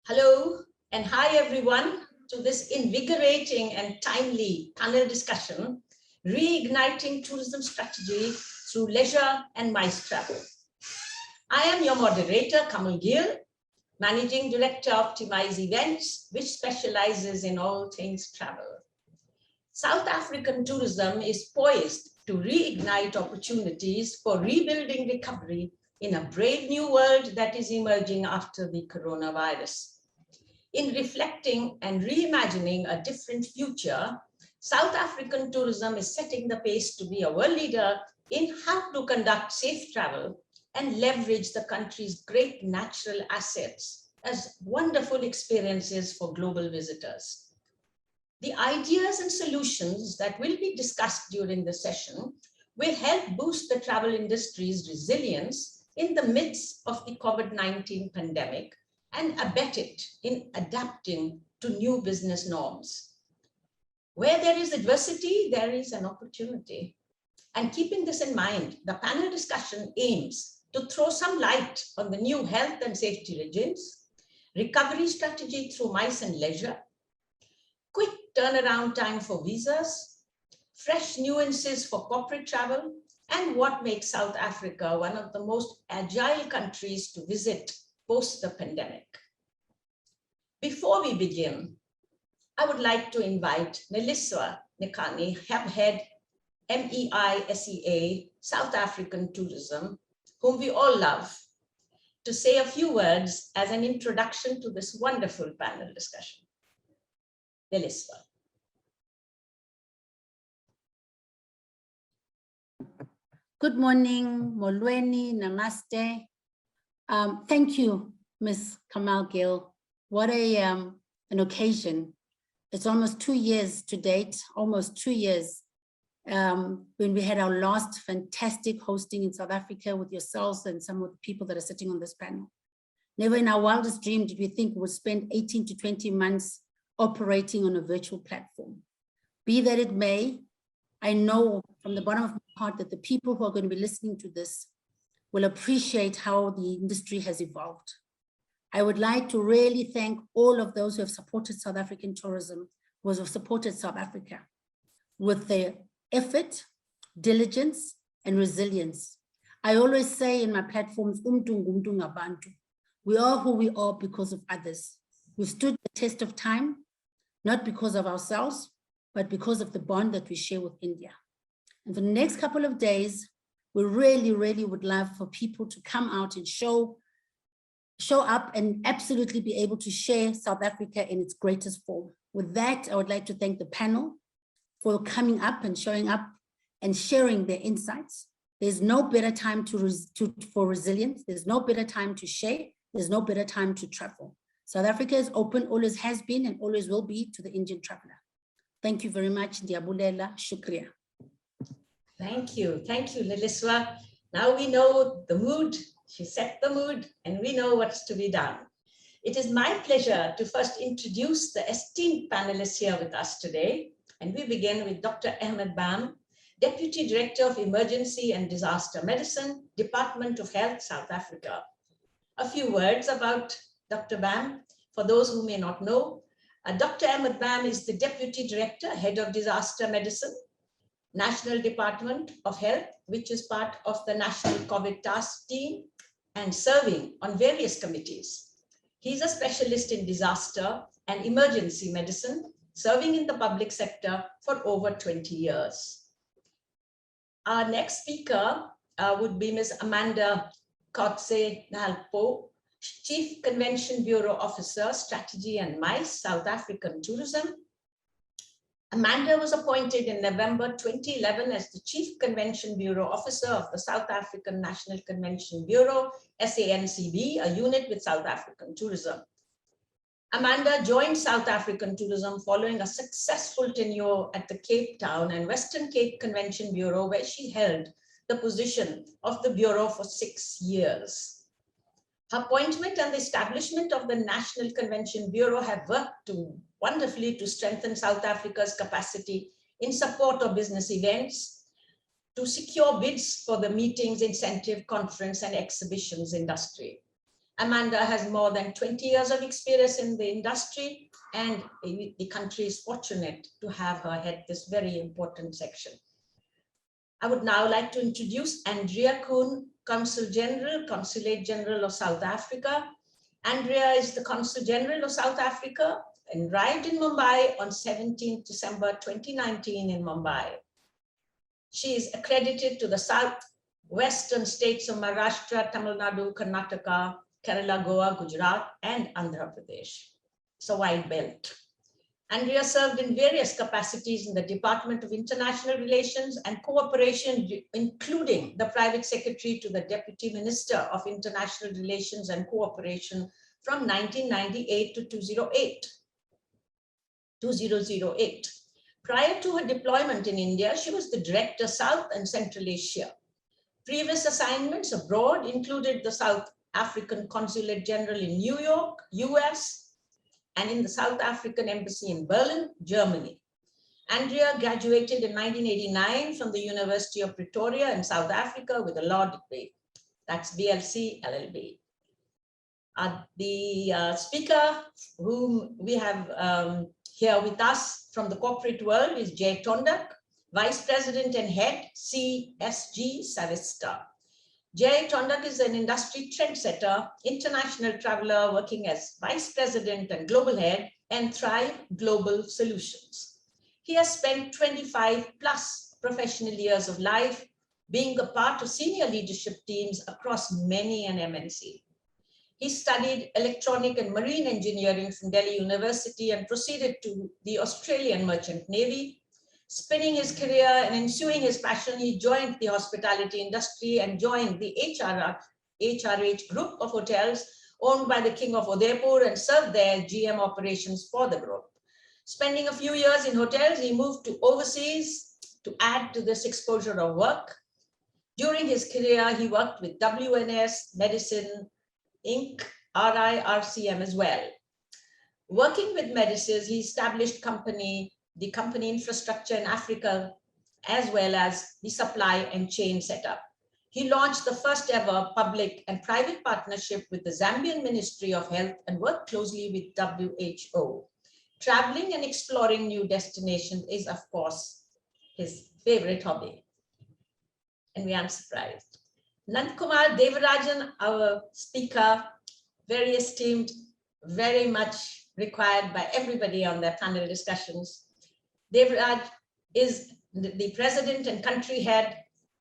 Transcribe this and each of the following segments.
Hello and hi everyone to this invigorating and timely panel discussion, Reigniting Tourism Strategy Through Leisure and MICE Travel. I am your moderator, Kamal Gill, Managing Director of Optimize Events, which specializes in all things travel. South African tourism is poised to reignite opportunities for rebuilding recovery in a brave new world that is emerging after the coronavirus. In reflecting and reimagining a different future, South African tourism is setting the pace to be a world leader in how to conduct safe travel and leverage the country's great natural assets as wonderful experiences for global visitors. The ideas and solutions that will be discussed during the session will help boost the travel industry's resilience in the midst of the COVID-19 pandemic and abet it in adapting to new business norms. Where there is adversity, there is an opportunity. And keeping this in mind, the panel discussion aims to throw some light on the new health and safety regimes, recovery strategy through MICE and leisure, quick turnaround time for visas, fresh nuances for corporate travel, and what makes South Africa one of the most agile countries to visit post the pandemic. Before we begin, I would like to invite Melissa Nekani, Head MEISEA South African Tourism, whom we all love, to say a few words as an introduction to this wonderful panel discussion. Melissa. Good morning, Molweni, namaste. Thank you, Ms. Kamal Gill. What an occasion. It's almost 2 years to date, almost 2 years, when we had our last fantastic hosting in South Africa with yourselves and some of the people that are sitting on this panel. Never in our wildest dream did we think we would spend 18 to 20 months operating on a virtual platform. Be that it may, I know from the bottom of my heart that the people who are going to be listening to this will appreciate how the industry has evolved. I would like to really thank all of those who have supported South African tourism, who have supported South Africa with their effort, diligence, and resilience. I always say in my platforms, we are who we are because of others. We stood the test of time, not because of ourselves, but because of the bond that we share with India. And for the next couple of days, we really, really would love for people to come out and show up and absolutely be able to share South Africa in its greatest form. With that, I would like to thank the panel for coming up and showing up and sharing their insights. There's no better time for resilience. There's no better time to share. There's no better time to travel. South Africa is open, always has been and always will be to the Indian traveler. Thank you very much. Ndiabulela, shukriya. Thank you, Leliswa. Now we know the mood, she set the mood, and we know what's to be done. It is my pleasure to first introduce the esteemed panelists here with us today. And we begin with Dr. Ahmed Bam, Deputy Director of Emergency and Disaster Medicine, Department of Health, South Africa. A few words about Dr. Bam, for those who may not know. Dr. Ahmed Bam is the Deputy Director, Head of Disaster Medicine, National Department of Health, which is part of the National COVID Task Team and serving on various committees. He's a specialist in disaster and emergency medicine, serving in the public sector for over 20 years. Our next speaker would be Ms. Amanda Kotze-Nalpo, Chief Convention Bureau Officer, Strategy and MICE, South African Tourism. Amanda was appointed in November 2011 as the Chief Convention Bureau Officer of the South African National Convention Bureau, SANCB, a unit with South African Tourism. Amanda joined South African Tourism following a successful tenure at the Cape Town and Western Cape Convention Bureau, where she held the position of the Bureau for 6 years. Her appointment and the establishment of the National Convention Bureau have worked wonderfully to strengthen South Africa's capacity in support of business events, to secure bids for the meetings, incentive, conference, and exhibitions industry. Amanda has more than 20 years of experience in the industry, and the country is fortunate to have her head this very important section. I would now like to introduce Andrea Kuhn, Consulate General of South Africa. Andrea is the Consul General of South Africa and arrived in Mumbai on 17 December 2019 in Mumbai. She is accredited to the southwestern states of Maharashtra, Tamil Nadu, Karnataka, Kerala, Goa, Gujarat, and Andhra Pradesh. It's a wide belt. Andrea served in various capacities in the Department of International Relations and Cooperation, including the private secretary to the Deputy Minister of International Relations and Cooperation from 1998 to 2008. Prior to her deployment in India, she was the Director South and Central Asia. Previous assignments abroad included the South African Consulate General in New York, US, and in the South African Embassy in Berlin, Germany. Andrea graduated in 1989 from the University of Pretoria in South Africa with a law degree. That's BLC LLB. The speaker whom we have here with us from the corporate world is Jay Tondak, Vice President and Head, CSG Savista. Jay Tondak is an industry trendsetter, international traveler working as Vice President and Global Head and Thrive Global Solutions. He has spent 25 plus professional years of life being a part of senior leadership teams across many an MNC. He studied electronic and marine engineering from Delhi University and proceeded to the Australian Merchant Navy. Spinning his career and ensuing his passion, he joined the hospitality industry and joined the HRH group of hotels owned by the King of Udaipur and served their GM operations for the group. Spending a few years in hotels, he moved to overseas to add to this exposure of work. During his career, he worked with WNS, Medicine, Inc., RIRCM as well. Working with Medicis, he established the company infrastructure in Africa, as well as the supply and chain setup. He launched the first ever public and private partnership with the Zambian Ministry of Health and worked closely with WHO. Traveling and exploring new destinations is, of course, his favorite hobby. And we aren't surprised. Nandkumar Devarajan, our speaker, very esteemed, very much required by everybody on their panel discussions. Devraj is the President and Country Head,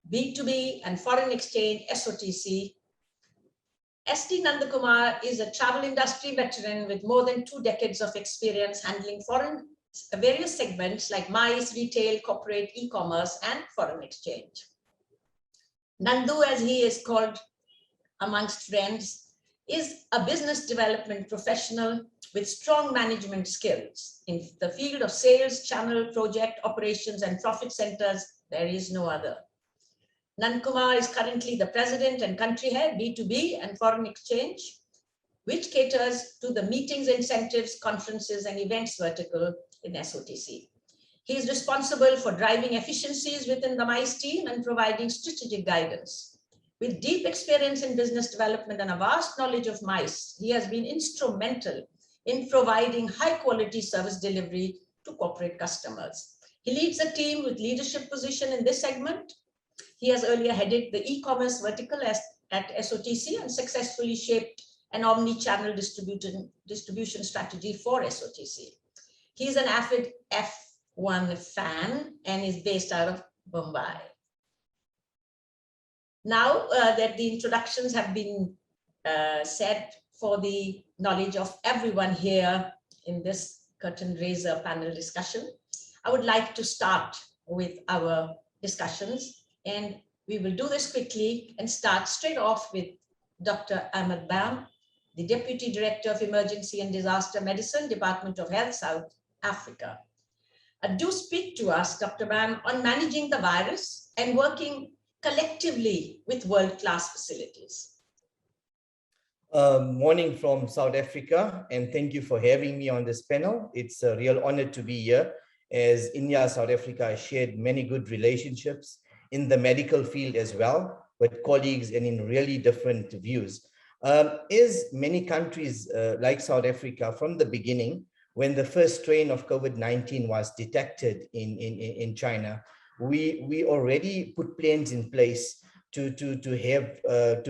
B2B and Foreign Exchange, SOTC. SD Nandakumar is a travel industry veteran with more than 2 decades of experience handling various segments like MICE, retail, corporate, e-commerce, and foreign exchange. Nandu, as he is called amongst friends, is a business development professional with strong management skills. In the field of sales, channel, project, operations, and profit centers, there is no other. Nandkumar is currently the President and Country Head, B2B and Foreign Exchange, which caters to the meetings, incentives, conferences, and events vertical in SOTC. He is responsible for driving efficiencies within the MICE team and providing strategic guidance. With deep experience in business development and a vast knowledge of MICE, he has been instrumental in providing high-quality service delivery to corporate customers. He leads a team with leadership position in this segment. He has earlier headed the e-commerce vertical at SOTC and successfully shaped an omni-channel distribution strategy for SOTC. He is an avid F1 fan and is based out of Mumbai. Now that the introductions have been said for the knowledge of everyone here in this curtain raiser panel discussion, I would like to start with our discussions, and we will do this quickly and start straight off with Dr. Ahmed Bam, the Deputy Director of Emergency and Disaster Medicine, Department of Health, South Africa. Do speak to us, Dr. Bam, on managing the virus and working collectively with world-class facilities. Morning from South Africa, and thank you for having me on this panel. It's a real honor to be here, as India, South Africa has shared many good relationships in the medical field as well, with colleagues and in really different views. Is many countries like South Africa from the beginning, when the first strain of COVID-19 was detected in China, we already put plans in place to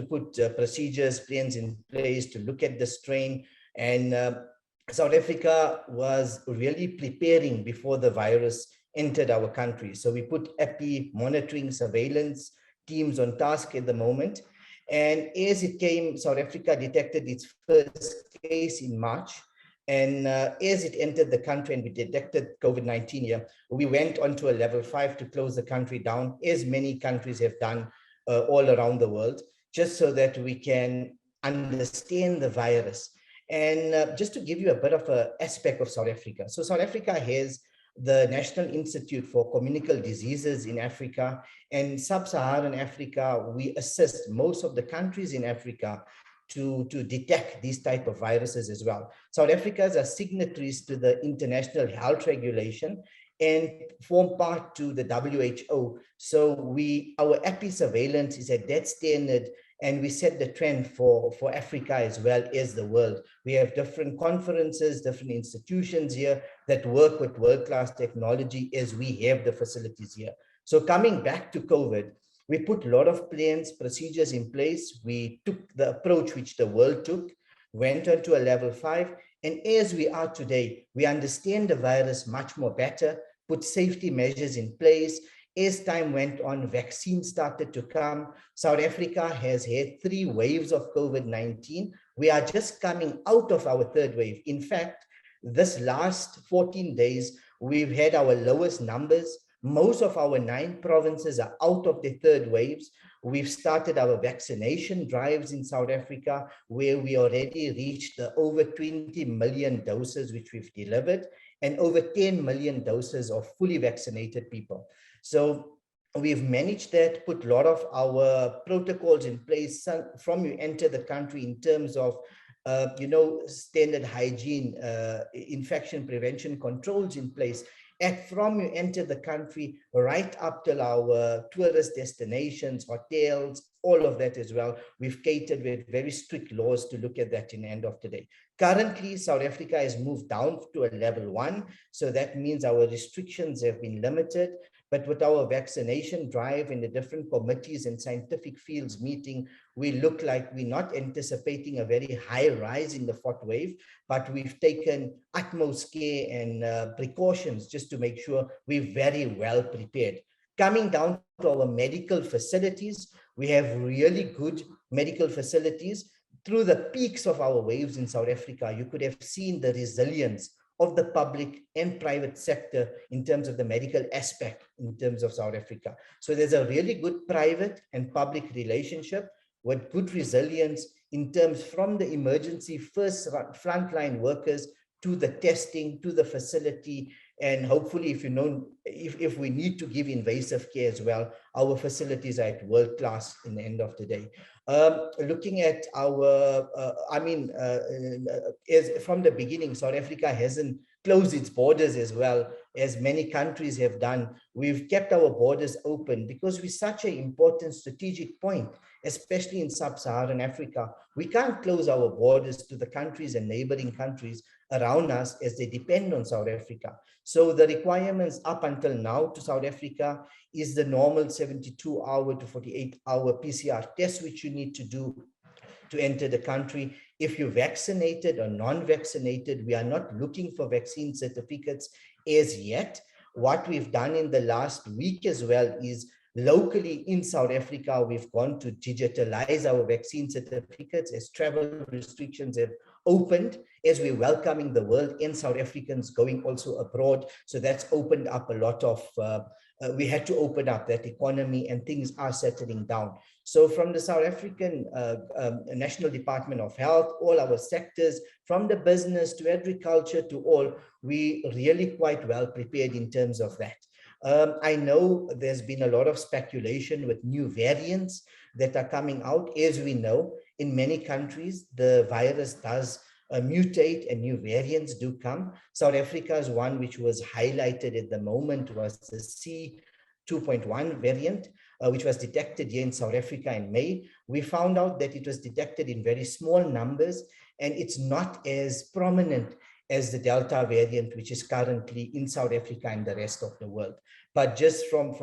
put procedures, plans in place to look at the strain. And South Africa was really preparing before the virus entered our country. So we put monitoring, surveillance teams on task at the moment. And as it came, South Africa detected its first case in March. And as it entered the country and we detected COVID-19 here, we went on to a level 5 to close the country down, as many countries have done all around the world, just so that we can understand the virus. And just to give you a bit of an aspect of South Africa. So South Africa has the National Institute for Communicable Diseases in Africa, and Sub-Saharan Africa. We assist most of the countries in Africa to detect these type of viruses as well. South Africa are signatories to the International Health Regulation and form part to the WHO. So our epi surveillance is at that standard, and we set the trend for Africa as well as the world. We have different conferences, different institutions here that work with world-class technology as we have the facilities here. So coming back to COVID, we put a lot of plans, procedures in place. We took the approach which the world took, went on to a level 5. And as we are today, we understand the virus much more better, put safety measures in place. As time went on, vaccines started to come. South Africa has had 3 waves of COVID-19. We are just coming out of our 3rd wave. In fact, this last 14 days, we've had our lowest numbers. Most of our 9 provinces are out of the 3rd waves. We've started our vaccination drives in South Africa, where we already reached the over 20 million doses, which we've delivered, and over 10 million doses of fully vaccinated people. So we've managed that, put a lot of our protocols in place from you enter the country in terms of standard hygiene, infection prevention controls in place. And from you enter the country right up till our tourist destinations, hotels, all of that as well. We've catered with very strict laws to look at that in the end of the day. Currently, South Africa has moved down to a level 1. So that means our restrictions have been limited. But with our vaccination drive and the different committees and scientific fields meeting, we look like we're not anticipating a very high rise in the 4th wave, but we've taken utmost care and precautions just to make sure we're very well prepared. Coming down to our medical facilities, we have really good medical facilities. Through the peaks of our waves in South Africa, you could have seen the resilience of the public and private sector in terms of the medical aspect in terms of South Africa. So there's a really good private and public relationship with good resilience in terms from the emergency first frontline workers to the testing, to the facility. And hopefully, if we need to give invasive care as well, our facilities are at world class in the end of the day. Looking at our, from the beginning, South Africa hasn't closed its borders as well as many countries have done. We've kept our borders open because we're such an important strategic point, especially in sub-Saharan Africa. We can't close our borders to the countries and neighboring countries around us as they depend on South Africa. So the requirements up until now to South Africa is the normal 72-hour to 48-hour PCR test, which you need to do to enter the country. If you're vaccinated or non-vaccinated, we are not looking for vaccine certificates as yet. What we've done in the last week as well is locally in South Africa, we've gone to digitalize our vaccine certificates as travel restrictions have opened, as we're welcoming the world and South Africans going also abroad. So that's opened up a lot of, we had to open up that economy and things are settling down. So from the South African National Department of Health, all our sectors, from the business to agriculture to all, we really quite well prepared in terms of that. I know there's been a lot of speculation with new variants that are coming out. As we know, in many countries, the virus does mutate and new variants do come. South Africa's one which was highlighted at the moment was the C2.1 variant. which was detected here in South Africa in May, we found out that it was detected in very small numbers, and it's not as prominent as the Delta variant, which is currently in South Africa and the rest of the world. But just from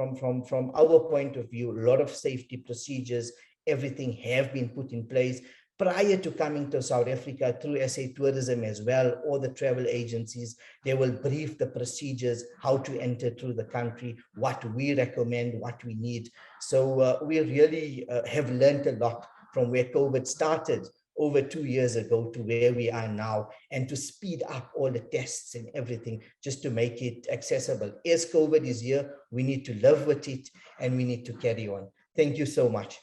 our point of view, a lot of safety procedures, everything have been put in place prior to coming to South Africa through SA Tourism as well, or the travel agencies. They will brief the procedures, how to enter through the country, what we recommend, what we need. So we really have learned a lot from where COVID started over 2 years ago to where we are now, and to speed up all the tests and everything just to make it accessible. As COVID is here, we need to live with it and we need to carry on. Thank you so much.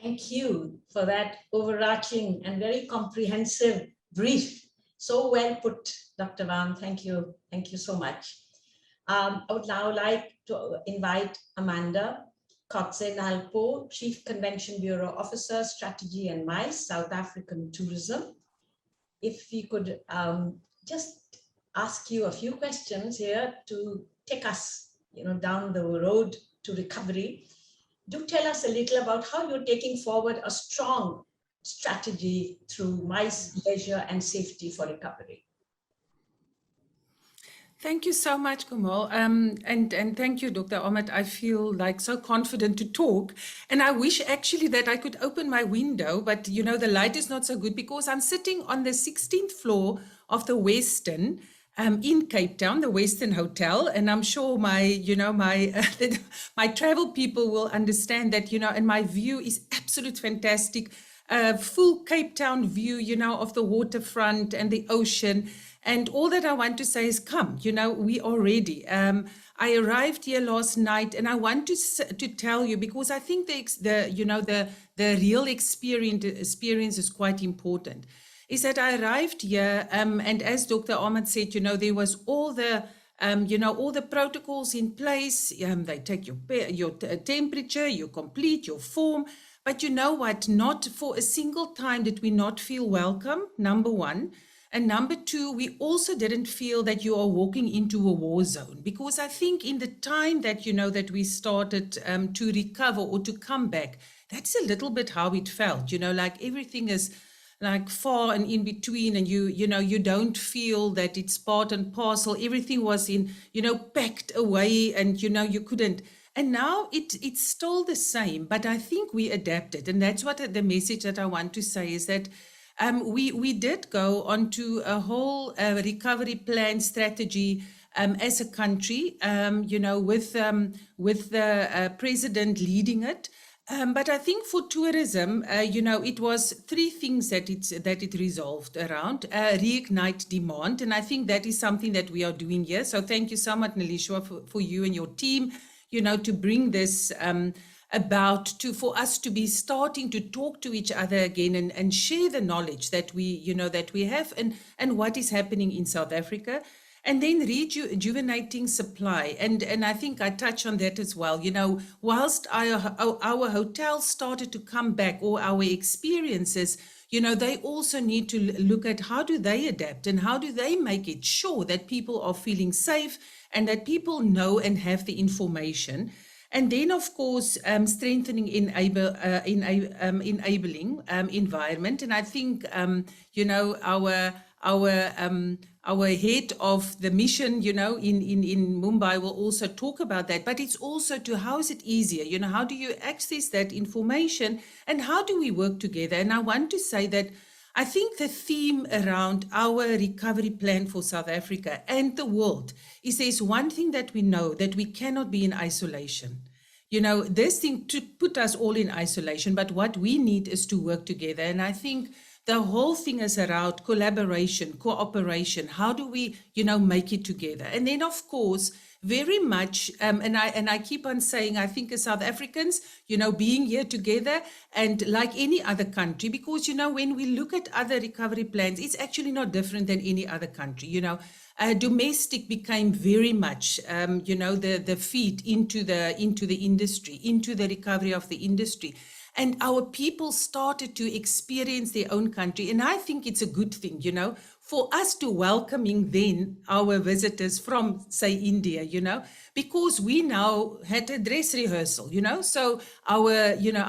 Thank you for that overarching and very comprehensive brief. So well put, Dr. Ram. Thank you. Thank you so much. I would now like to invite Amanda Kotze-Nalpo, Chief Convention Bureau Officer, Strategy and MICE, South African Tourism. If we could just ask you a few questions here to take us, down the road to recovery. Do tell us a little about how you're taking forward a strong strategy through MICE, leisure and safety for recovery. Thank you so much, Kamal. And thank you, Dr. Ahmed. I feel like so confident to talk. And I wish actually that I could open my window, but the light is not so good because I'm sitting on the 16th floor of the Westin in Cape Town, the Westin Hotel. And I'm sure my travel people will understand that, and my view is absolute fantastic. Full Cape Town view, of the waterfront and the ocean. And all that I want to say is come, we are ready. I arrived here last night and I want to tell you, because I think the real experience is quite important, is that I arrived here and as Dr. Ahmed said, there was all the all the protocols in place. They take your temperature, you complete your form. But you know what? Not for a single time did we not feel welcome, number one. And number two, we also didn't feel that you are walking into a war zone, because I think in the time that, that we started to recover or to come back, that's a little bit how it felt, like everything is like far and in between, and you don't feel that it's part and parcel. Everything was in, packed away, and, you couldn't. And now it's still the same, but I think we adapted. And that's what the message that I want to say is that we did go onto a whole recovery plan strategy as a country, with the president leading it. But I think for tourism, it was three things that it resolved around. Reignite demand, and I think that is something that we are doing here. So thank you so much, Nalishwa, for you and your team, to bring this for us to be starting to talk to each other again and share the knowledge that we have and what is happening in South Africa. And then rejuvenating supply. And I think I touch on that as well. Whilst our hotels started to come back, or our experiences, they also need to look at how do they adapt and how do they make it sure that people are feeling safe and that people know and have the information. And then, of course, strengthening enabling environment. And I think, our head of the mission, in Mumbai will also talk about that. But it's also to how is it easier? How do you access that information and how do we work together? And I want to say that I think the theme around our recovery plan for South Africa and the world is there's one thing that we know, that we cannot be in isolation. This thing to put us all in isolation, but what we need is to work together. And I think the whole thing is around collaboration, cooperation. How do we, make it together? And then, of course, very much, and I keep on saying, I think as South Africans, being here together and like any other country, because, when we look at other recovery plans, it's actually not different than any other country, domestic became very much, the feed into the industry, into the recovery of the industry. and our people started to experience their own country. And I think it's a good thing, you know, for us to welcoming then our visitors from, say, India, you know, because we now had a dress rehearsal, you know, so our, you know,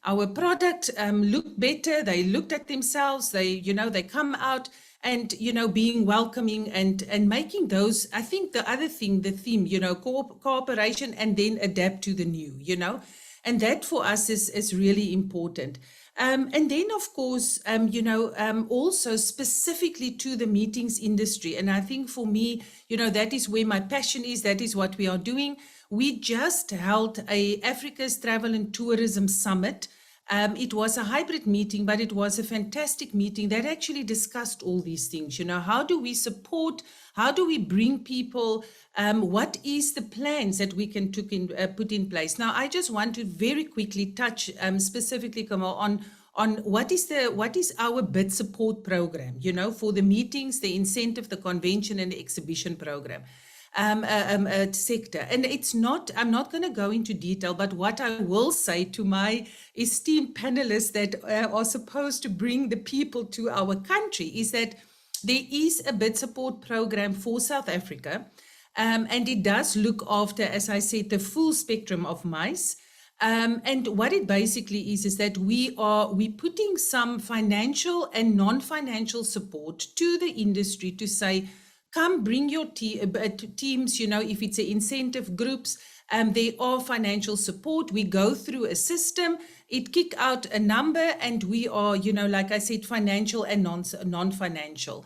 our product looked better. They looked at themselves. They, you know, they come out and, you know, being welcoming and making those. I think the other thing, the theme, you know, cooperation and then adapt to the new, you know, and that for us is really important. And then, of course, you know, also specifically to the meetings industry. And I think for me, you know, that is where my passion is. That is what we are doing. We just held a Africa's Travel and Tourism Summit. It was a hybrid meeting, but it was a fantastic meeting that actually discussed all these things. You know, how do we support? How do we bring people? What is the plans that we can put in place? Now, I just want to very quickly touch specifically, Kamal, on what is our bid support program, you know, for the meetings, the incentive, the convention, and the exhibition program. Sector. And it's not, I'm not going to go into detail, but what I will say to my esteemed panelists that are supposed to bring the people to our country is that there is a bid support program for South Africa, and it does look after, as I said, the full spectrum of MICE. And what it basically is that we're putting some financial and non-financial support to the industry to say, come bring your teams, you know, if it's a incentive groups, there are financial support. We go through a system, it kick out a number, and we are, you know, like I said, financial and non-financial,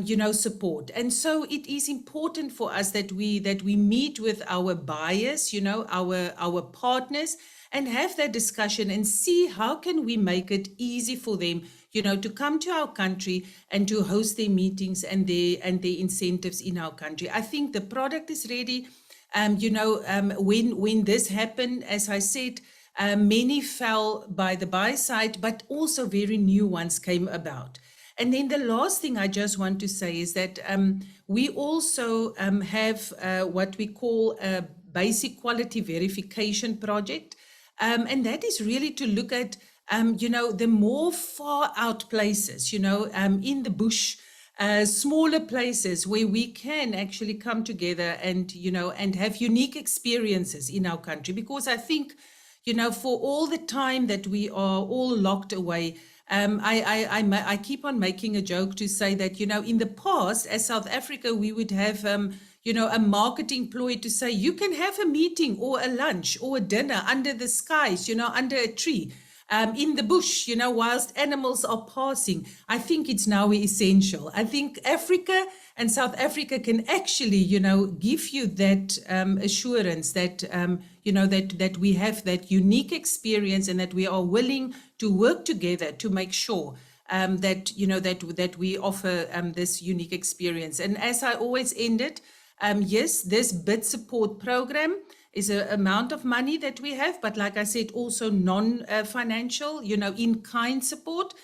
you know, support. And so it is important for us that we meet with our buyers, you know, our partners, and have that discussion and see how can we make it easy for them, you know, to come to our country and to host their meetings and their incentives in our country. I think the product is ready. You know, when this happened, as I said, many fell by the buy side, but also very new ones came about. And then the last thing I just want to say is that we also have what we call a basic quality verification project. And that is really to look at, you know, the more far out places, you know, in the bush, smaller places where we can actually come together and, you know, and have unique experiences in our country. Because I think, you know, for all the time that we are all locked away, I keep on making a joke to say that, you know, in the past, as South Africa, we would have, you know, a marketing ploy to say, you can have a meeting or a lunch or a dinner under the skies, you know, under a tree, in the bush, you know, whilst animals are passing. I think it's now essential. I think Africa and South Africa can actually, you know, give you that assurance that, you know, that we have that unique experience and that we are willing to work together to make sure that, you know, that we offer this unique experience. And as I always end it, yes, this bid support program is an amount of money that we have, but like I said, also non-financial, you know, in-kind support.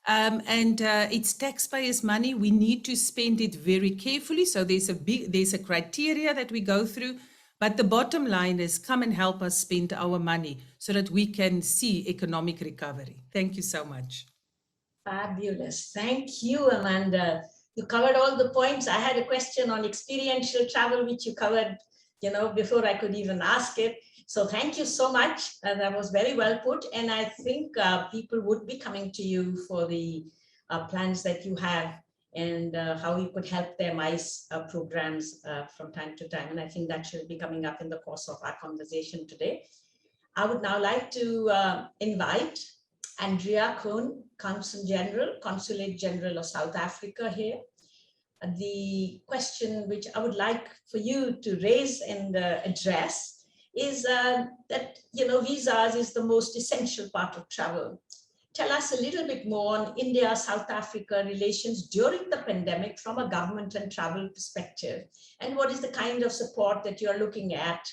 And it's taxpayers' money. We need to spend it very carefully. So there's a criteria that we go through. But the bottom line is come and help us spend our money so that we can see economic recovery. Thank you so much. Fabulous. Thank you, Amanda. You covered all the points. I had a question on experiential travel, which you covered, you know, before I could even ask it. So thank you so much. That was very well put. And I think people would be coming to you for the plans that you have and how you could help their MICE programs from time to time. And I think that should be coming up in the course of our conversation today. I would now like to invite Andrea Kuhn, Consulate General of South Africa here. The question which I would like for you to raise and address is that, you know, visas is the most essential part of travel. Tell us a little bit more on India-South Africa relations during the pandemic from a government and travel perspective, and what is the kind of support that you're looking at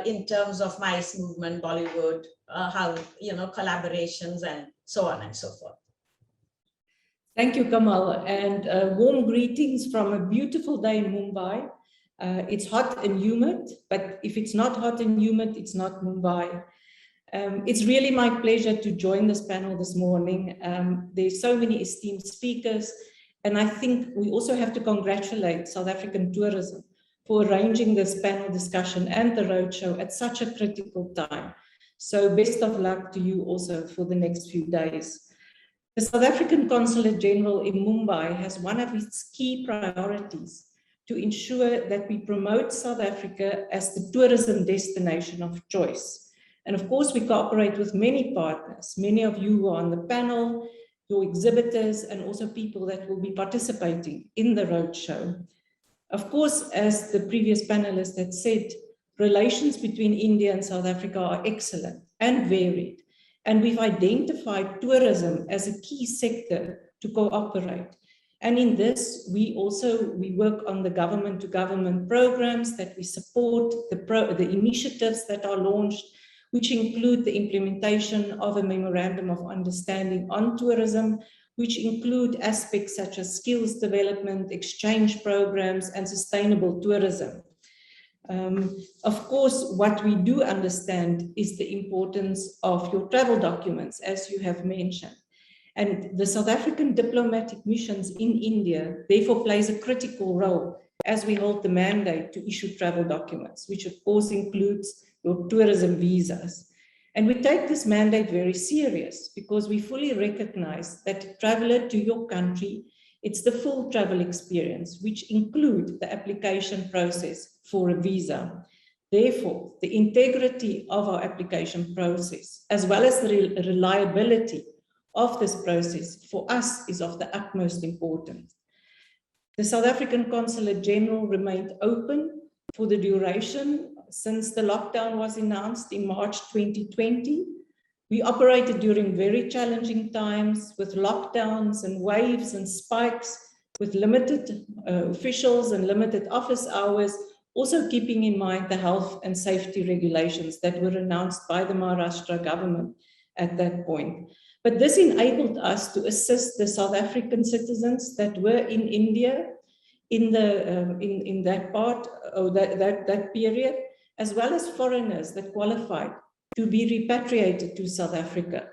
in terms of MICE movement, Bollywood, how, you know, collaborations and so on and so forth. Thank you, Kamal, and warm greetings from a beautiful day in Mumbai. It's hot and humid, but if it's not hot and humid, it's not Mumbai. It's really my pleasure to join this panel this morning. There's so many esteemed speakers, and I think we also have to congratulate South African tourism for arranging this panel discussion and the roadshow at such a critical time. So best of luck to you also for the next few days. The South African Consulate General in Mumbai has one of its key priorities to ensure that we promote South Africa as the tourism destination of choice. And of course, we cooperate with many partners, many of you who are on the panel, your exhibitors, and also people that will be participating in the roadshow. Of course, as the previous panelist had said, relations between India and South Africa are excellent and varied. And we've identified tourism as a key sector to cooperate. And in this, we work on the government-to-government programs that we support, the initiatives that are launched, which include the implementation of a memorandum of understanding on tourism, which include aspects such as skills development, exchange programs, and sustainable tourism. Of course, what we do understand is the importance of your travel documents, as you have mentioned. And the South African diplomatic missions in India, therefore, plays a critical role as we hold the mandate to issue travel documents, which of course includes your tourism visas. And we take this mandate very serious because we fully recognize that a traveler to your country, it's the full travel experience, which include the application process for a visa. Therefore, the integrity of our application process, as well as the reliability of this process, for us is of the utmost importance. The South African Consulate General remained open for the duration since the lockdown was announced in March 2020. We operated during very challenging times with lockdowns and waves and spikes, with limited officials and limited office hours, also keeping in mind the health and safety regulations that were announced by the Maharashtra government at that point. But this enabled us to assist the South African citizens that were in India in that part, or that period, as well as foreigners that qualified to be repatriated to South Africa.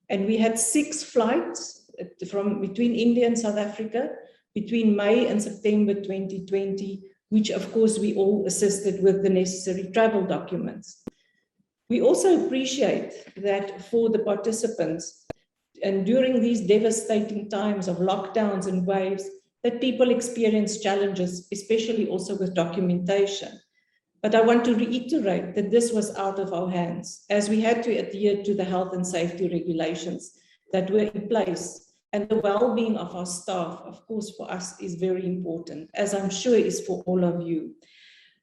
And we had 6 flights between India and South Africa between May and September 2020, which of course we all assisted with the necessary travel documents. We also appreciate that for the participants, and during these devastating times of lockdowns and waves, that people experience challenges, especially also with documentation. But I want to reiterate that this was out of our hands, as we had to adhere to the health and safety regulations that were in place. And the well-being of our staff, of course, for us is very important, as I'm sure is for all of you.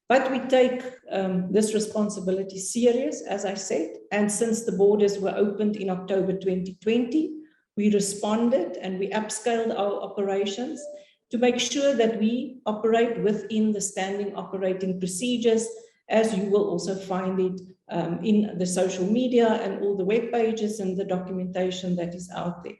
But we take this responsibility serious, as I said, and since the borders were opened in October 2020, we responded and we upscaled our operations to make sure that we operate within the standing operating procedures, as you will also find it in the social media and all the web pages and the documentation that is out there.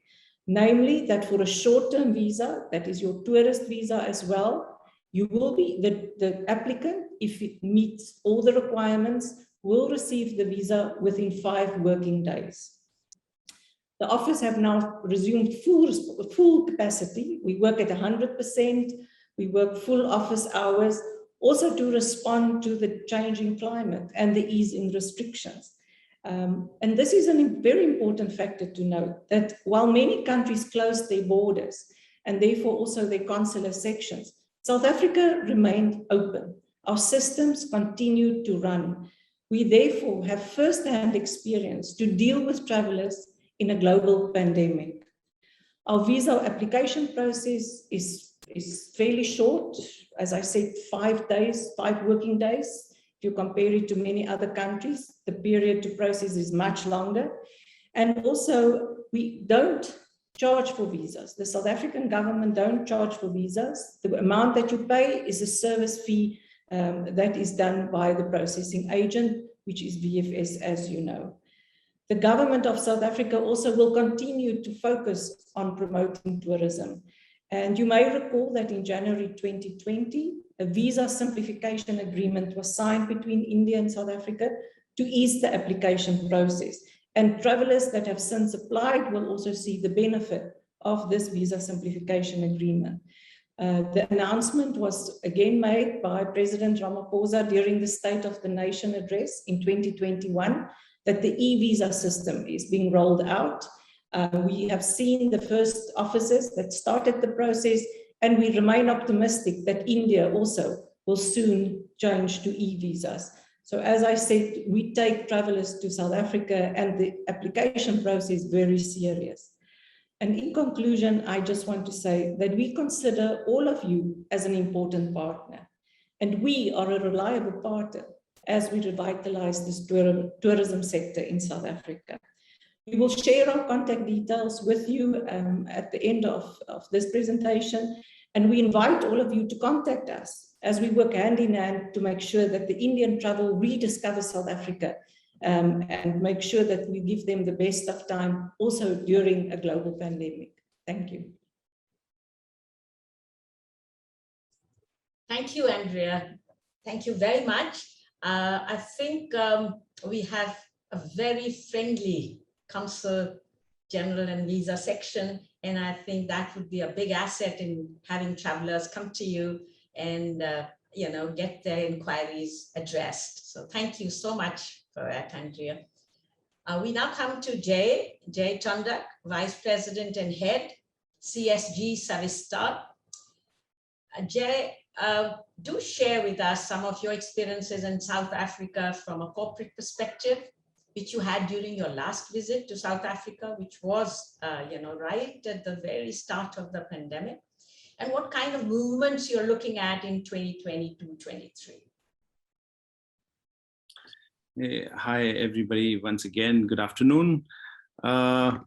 Namely, that for a short-term visa, that is your tourist visa as well, you will be, the applicant, if it meets all the requirements, will receive the visa within 5 working days. The office have now resumed full capacity. We work at 100%. We work full office hours, also to respond to the changing climate and the ease in restrictions. And this is a very important factor to note, that while many countries closed their borders and therefore also their consular sections, South Africa remained open. Our systems continued to run. We therefore have first-hand experience to deal with travelers in a global pandemic. Our visa application process is fairly short. As I said, 5 days, 5 working days. If you compare it to many other countries, the period to process is much longer. And also, we don't charge for visas. The South African government don't charge for visas. The amount that you pay is a service fee that is done by the processing agent, which is VFS, as you know. The government of South Africa also will continue to focus on promoting tourism. And you may recall that in January 2020, a visa simplification agreement was signed between India and South Africa, to ease the application process. And travelers that have since applied will also see the benefit of this visa simplification agreement. The announcement was again made by President Ramaphosa during the State of the Nation address in 2021 that the e-visa system is being rolled out. We have seen the first offices that started the process, and we remain optimistic that India also will soon change to e-visas. So as I said, we take travelers to South Africa and the application process very serious. And in conclusion, I just want to say that we consider all of you as an important partner, and we are a reliable partner as we revitalize this tourism sector in South Africa. We will share our contact details with you at the end of this presentation, and we invite all of you to contact us as we work hand in hand to make sure that the Indian travel rediscovers South Africa and make sure that we give them the best of time also during a global pandemic. Thank you. Thank you, Andrea. Thank you very much. I think we have a very friendly Consul General and Visa section, and I think that would be a big asset in having travelers come to you and get their inquiries addressed. So thank you so much for that, Andrea. We now come to Jay Chandak, Vice President and Head, CSG Savista. Jay, do share with us some of your experiences in South Africa from a corporate perspective, which you had during your last visit to South Africa, which was, right at the very start of the pandemic, and what kind of movements you're looking at in 2022-23. Hi, everybody. Once again, good afternoon. I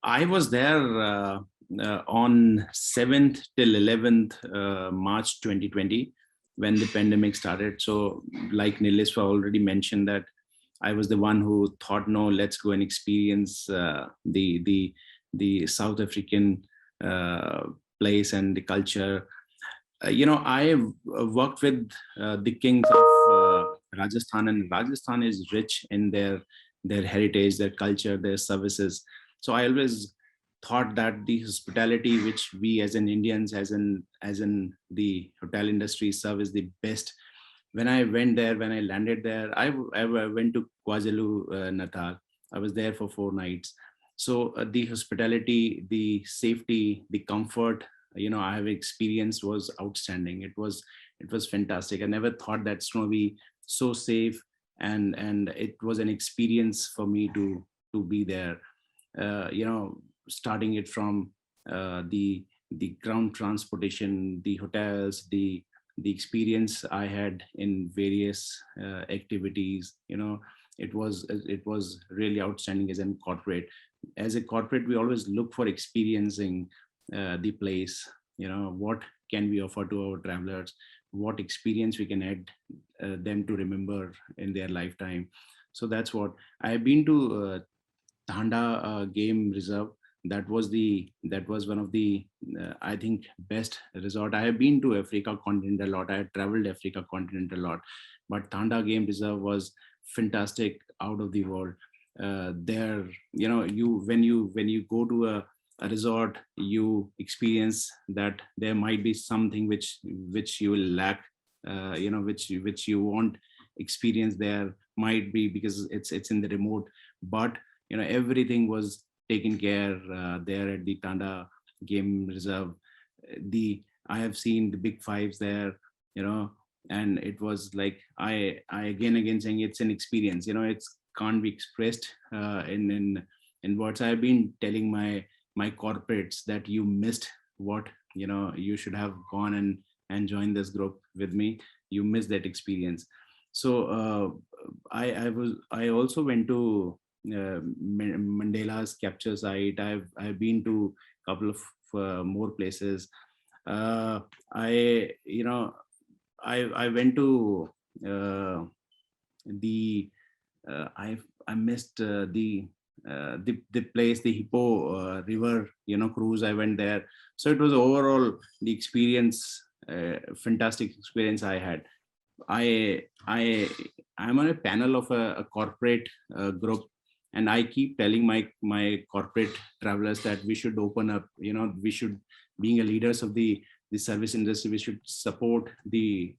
was there on 7th till 11th March 2020 when the pandemic started. So like Niliswa already mentioned that I was the one who thought, no, let's go and experience the South African place and the culture. I worked with the kings of Rajasthan, and Rajasthan is rich in their heritage, their culture, their services. So I always thought that the hospitality which we as an Indians, as in the hotel industry, serve is the best. When I went there, when I landed there, I went to KwaZulu Natal. I was there for 4 nights. So the hospitality, the safety, the comfort, I have experienced was outstanding. It was fantastic. I never thought that it's going to be so safe, and it was an experience for me to be there. Starting it from the ground transportation, the hotels, the experience I had in various activities. It was really outstanding as a corporate. As a corporate, we always look for experiencing the place. What can we offer to our travelers? What experience we can add them to remember in their lifetime. So that's what I have been to Thanda Game Reserve. That was one of the I think best resort. I have been to Africa continent a lot. I have traveled Africa continent a lot, but Thanda Game Reserve was fantastic, out of the world. There, when you go to a resort, you experience that there might be something which you will lack, which you won't experience there, might be because it's in the remote, but everything was taken care there at the Thanda Game Reserve. I have seen the big fives there, and it was like I again saying it's an experience. It can't be expressed in words. I've been telling my corporates that you missed what you should have gone and joined this group with me. You missed that experience. So I also went to Mandela's capture site. I've been to a couple of more places. I went to I missed the place, the Hippo River, cruise. I went there. So it was overall the experience, fantastic experience I had. I I'm on a panel of a corporate group, and I keep telling my corporate travelers that we should open up. We should, being a leaders of the service industry, we should support the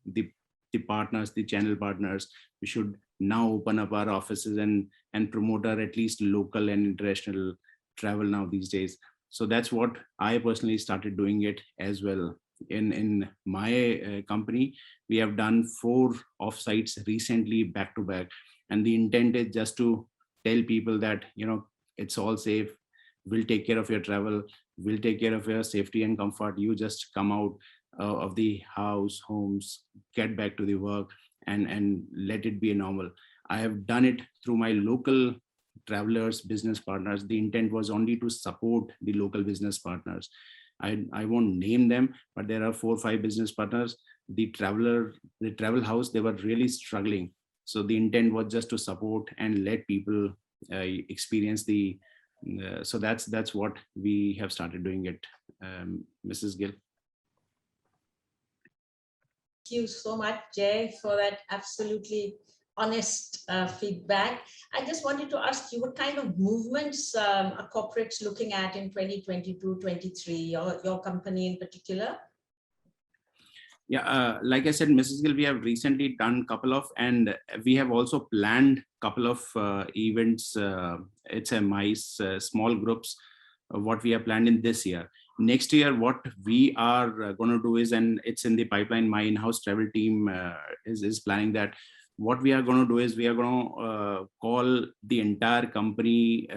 partners, the channel partners. We should now open up our offices and promote our at least local and international travel now these days. So that's what I personally started doing it as well. In my company, we have done 4 offsites recently back to back, and the intent is just to tell people that it's all safe. We'll take care of your travel. We'll take care of your safety and comfort. You just come out of the homes, get back to the work, and let it be a normal. I have done it through my local travelers, business partners. The intent was only to support the local business partners. I won't name them, but there are 4 or 5 business partners. The travel house, they were really struggling. So the intent was just to support and let people experience the. So that's what we have started doing it, Mrs. Gill. Thank you so much, Jay, for that absolutely honest feedback. I just wanted to ask you, what kind of movements are corporates looking at in 2022-23, your company in particular? Yeah, like I said, Mrs. Gill, we have recently done a couple of, and we have also planned a couple of events. It's a nice small groups, what we have planned in this year. Next year, what we are going to do is, and it's in the pipeline, my in-house travel team is planning that. What we are going to do is we are going to call the entire company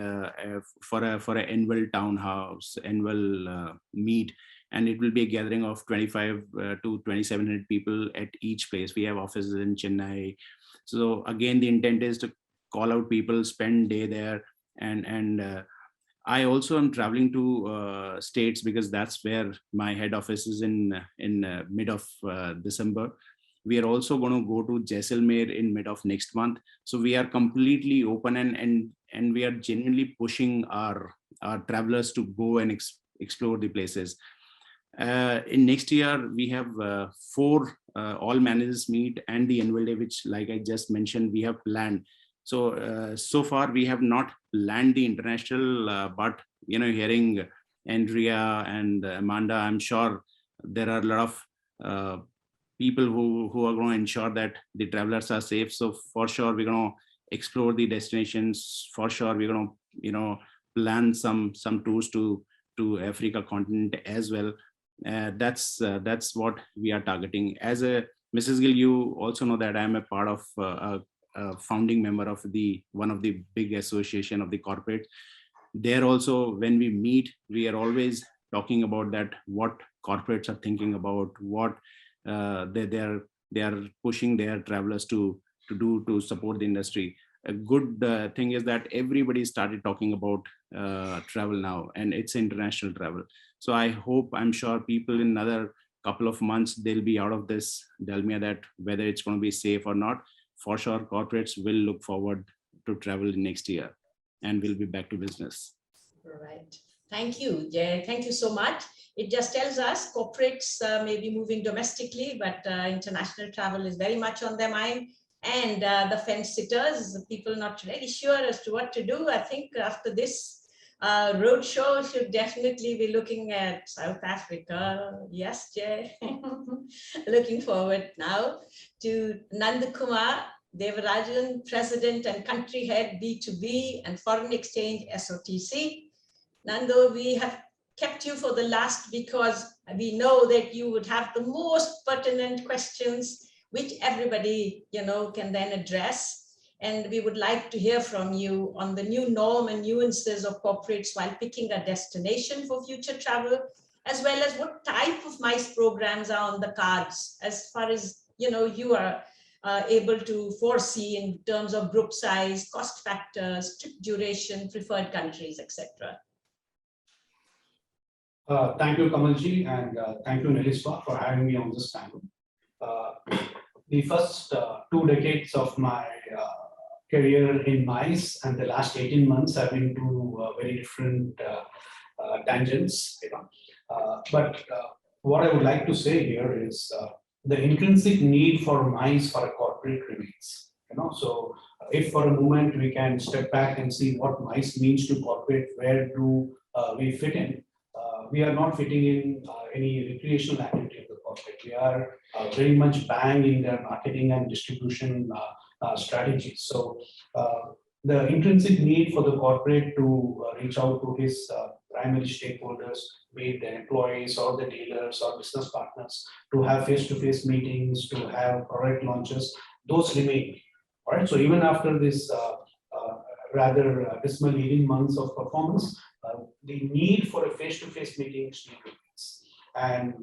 for an annual townhouse, annual meet, and it will be a gathering of 25 to 2,700 people at each place. We have offices in Chennai. So again, the intent is to call out people, spend day there, and I also am traveling to states because that's where my head office is in mid of December. We are also going to go to Jaisalmer in mid of next month. So we are completely open and we are genuinely pushing our travelers to go and explore the places. In next year, we have 4 all managers meet and the annual day, which, like I just mentioned, we have planned. So so far we have not planned the international, but hearing Andrea and Amanda, I'm sure there are a lot of people who are going to ensure that the travelers are safe. So for sure we're going to explore the destinations. For sure we're going to plan some tours to Africa continent as well. That's what we are targeting. As a Mrs. Gill, you also know that I'm a part of a founding member of one of the big association of the corporate. There also, when we meet, we are always talking about that, what corporates are thinking about, what they are pushing their travelers to do to support the industry. A good thing is that everybody started talking about travel now, and it's international travel. So I'm sure people in another couple of months, they'll be out of this dalmia that whether it's going to be safe or not. For sure, corporates will look forward to travel next year and we'll be back to business. Right. Thank you, Jay. Thank you so much. It just tells us corporates may be moving domestically, but international travel is very much on their mind. And the fence sitters, the people not really sure as to what to do. I think after this roadshow, should definitely be looking at South Africa. Yes, Jay. Looking forward now to Nandakumar Devarajan, President and Country Head B2B and Foreign Exchange SOTC. Nando, we have kept you for the last because we know that you would have the most pertinent questions which everybody, can then address. And we would like to hear from you on the new norm and nuances of corporates while picking a destination for future travel, as well as what type of MICE programs are on the cards as far as, you are able to foresee in terms of group size, cost factors, trip duration, preferred countries, etc. Thank you, Kamalji, and thank you, Niliswa, for having me on this panel. The first 2 decades of my career in MICE and the last 18 months have been to very different tangents. But what I would like to say here is the intrinsic need for MICE for a corporate remains. So if for a moment we can step back and see what MICE means to corporate, where do we fit in? We are not fitting in any recreational activity of the corporate. We are very much bang in their marketing and distribution strategies. So the intrinsic need for the corporate to reach out to his primary stakeholders, be it the employees or the dealers or business partners, to have face-to-face meetings, to have product launches, those remain. All right. So even after this rather dismal 18 months of performance, the need for a face-to-face meeting still remains, and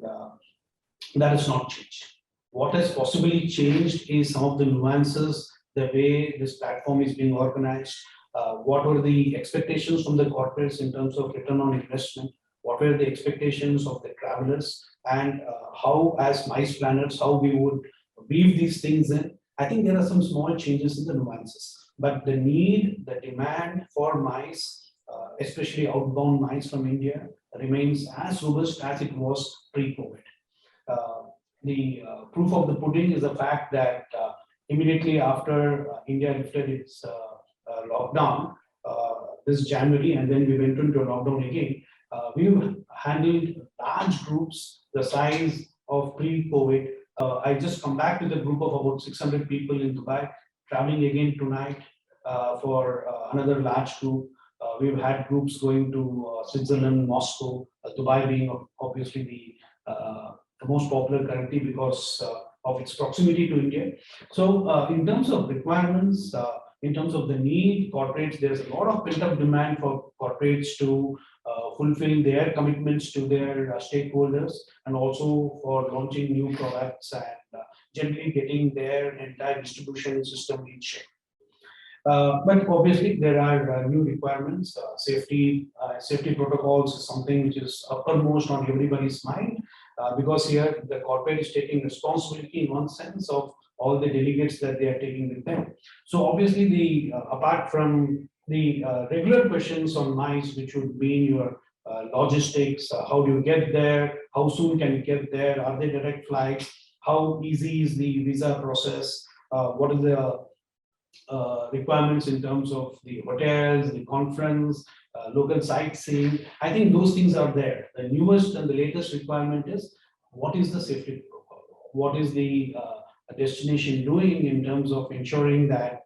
that has not changed. What has possibly changed is some of the nuances, the way this platform is being organized. What were the expectations from the corporates in terms of return on investment? What were the expectations of the travelers? And how, as MICE planners, how we would weave these things in. I think there are some small changes in the nuances, but the need, the demand for MICE, especially outbound MICE from India, remains as robust as it was pre-COVID. The proof of the pudding is the fact that immediately after India lifted its lockdown this January, and then we went into a lockdown again, we've handled large groups the size of pre-COVID. I just come back to the group of about 600 people in Dubai, traveling again tonight for another large group. We've had groups going to Switzerland, Moscow, Dubai being obviously the most popular currently because of its proximity to India. So in terms of requirements, in terms of the need, corporates, there's a lot of pent-up demand for corporates to fulfill their commitments to their stakeholders, and also for launching new products and generally getting their entire distribution system in shape. But obviously there are new requirements. Safety protocols is something which is uppermost on everybody's mind, because here the corporate is taking responsibility in one sense of all the delegates that they are taking with them. So obviously the apart from the regular questions on MICE, which would mean your logistics, how do you get there, how soon can you get there, are there direct flights, how easy is the visa process, what are the requirements in terms of the hotels, the conference, local sightseeing. I think those things are there. The newest and the latest requirement is what is the safety protocol? What is the destination doing in terms of ensuring that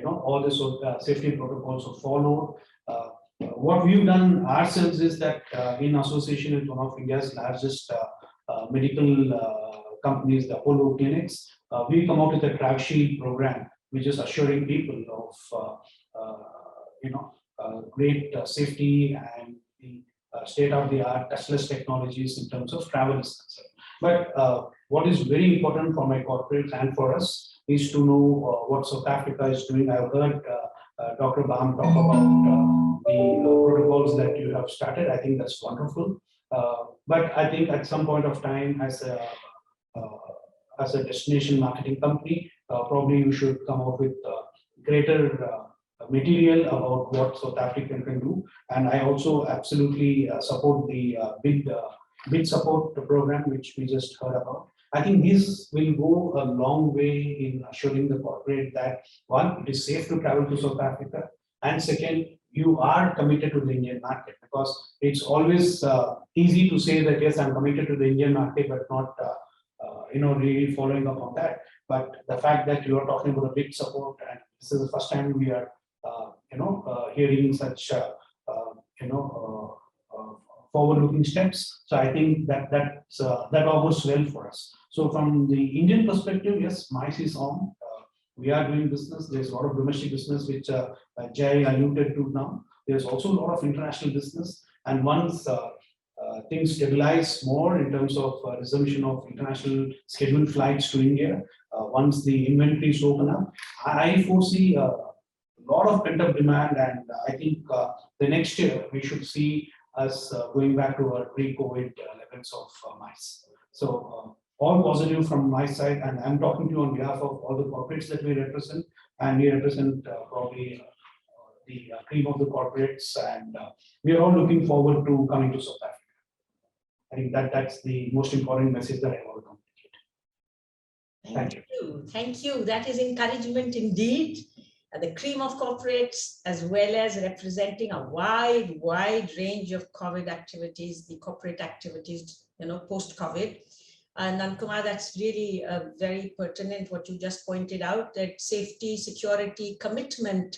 all the safety protocols are followed? What we've done ourselves is that in association with one of India's largest medical companies, the Apollo clinics, we come out with a Travel Shield program, which is assuring people of great safety and the state-of-the-art touchless technologies in terms of travel is concerned. But what is very important for my corporates and for us is to know what South Africa is doing. I've heard Dr. Baum talk about the protocols that you have started. I think that's wonderful. But I think at some point of time, as a destination marketing company, probably you should come up with greater material about what South Africa can do. And I also absolutely support the bid support program, which we just heard about. I think this will go a long way in assuring the corporate that, one, it is safe to travel to South Africa, and second, you are committed to the Indian market, because it's always easy to say that, yes, I'm committed to the Indian market, but not really following up on that. But the fact that you are talking about a big support, and this is the first time we are hearing such forward-looking steps. So I think that augurs well for us. So from the Indian perspective, yes, MICE is on. We are doing business. There's a lot of domestic business, which Jay alluded to now. There's also a lot of international business. And once things stabilize more in terms of resumption of international scheduled flights to India, once the inventories open up, I foresee a lot of pent-up demand. And I think the next year, we should see us going back to our pre-COVID levels of MICE. So all positive from my side, and I'm talking to you on behalf of all the corporates that we represent, and we represent probably the cream of the corporates, and we are all looking forward to coming to South Africa. I think that's the most important message that I want to communicate. Thank you. Thank you. That is encouragement indeed. The cream of corporates, as well as representing a wide range of COVID activities, the corporate activities, post-COVID. Nankumar, that's really very pertinent what you just pointed out, that safety, security, commitment